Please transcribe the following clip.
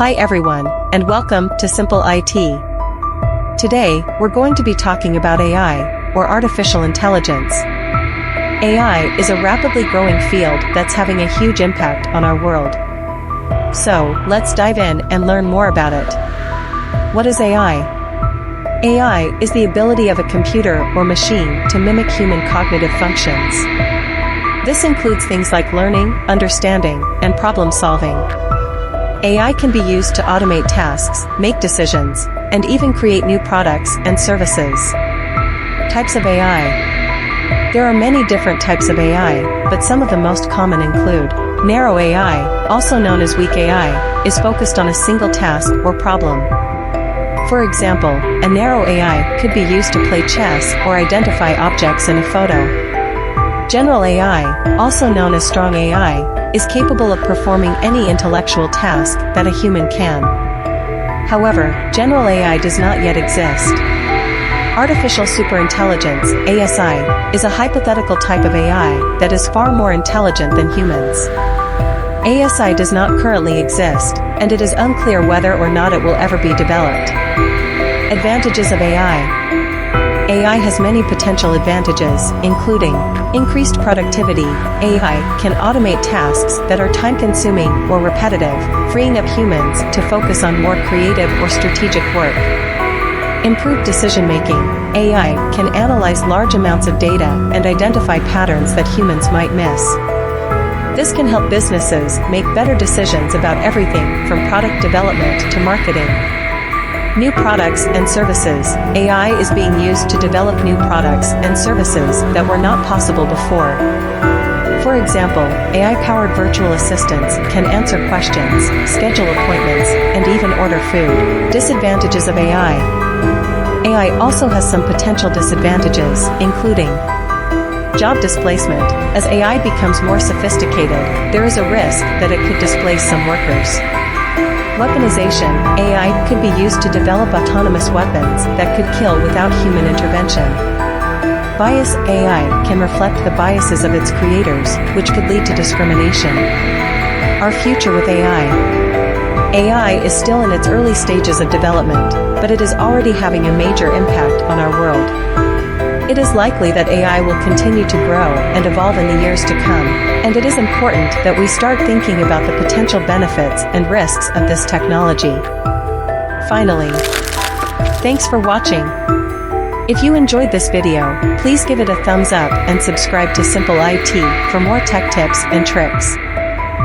Hi everyone, and welcome to Simple IT. Today, we're going to be talking about AI, or artificial intelligence. AI is a rapidly growing field that's having a huge impact on our world. So, let's dive in and learn more about it. What is AI? AI is the ability of a computer or machine to mimic human cognitive functions. This includes things like learning, understanding, and problem solving. AI can be used to automate tasks, make decisions, and even create new products and services. Types of AI. There are many different types of AI, but some of the most common include narrow AI, also known as weak AI, is focused on a single task or problem. For example, a narrow AI could be used to play chess or identify objects in a photo. General AI, also known as strong AI, is capable of performing any intellectual task that a human can. However, general AI does not yet exist. Artificial superintelligence, ASI, is a hypothetical type of AI that is far more intelligent than humans. ASI does not currently exist, and it is unclear whether or not it will ever be developed. Advantages of AI. AI has many potential advantages, including increased productivity. AI can automate tasks that are time-consuming or repetitive, freeing up humans to focus on more creative or strategic work. Improved decision-making. AI can analyze large amounts of data and identify patterns that humans might miss. This can help businesses make better decisions about everything from product development to marketing. New products and services. AI is being used to develop new products and services that were not possible before. For example, AI-powered virtual assistants can answer questions, schedule appointments, and even order food. Disadvantages of AI. AI also has some potential disadvantages, including job displacement. As AI becomes more sophisticated, there is a risk that it could displace some workers. Weaponization. AI could be used to develop autonomous weapons that could kill without human intervention. Bias. AI can reflect the biases of its creators, which could lead to discrimination. Our future with AI. AI is still in its early stages of development, but it is already having a major impact on our world. It is likely that AI will continue to grow and evolve in the years to come, and it is important that we start thinking about the potential benefits and risks of this technology. Finally, thanks for watching. If you enjoyed this video, please give it a thumbs up and subscribe to Simple IT for more tech tips and tricks.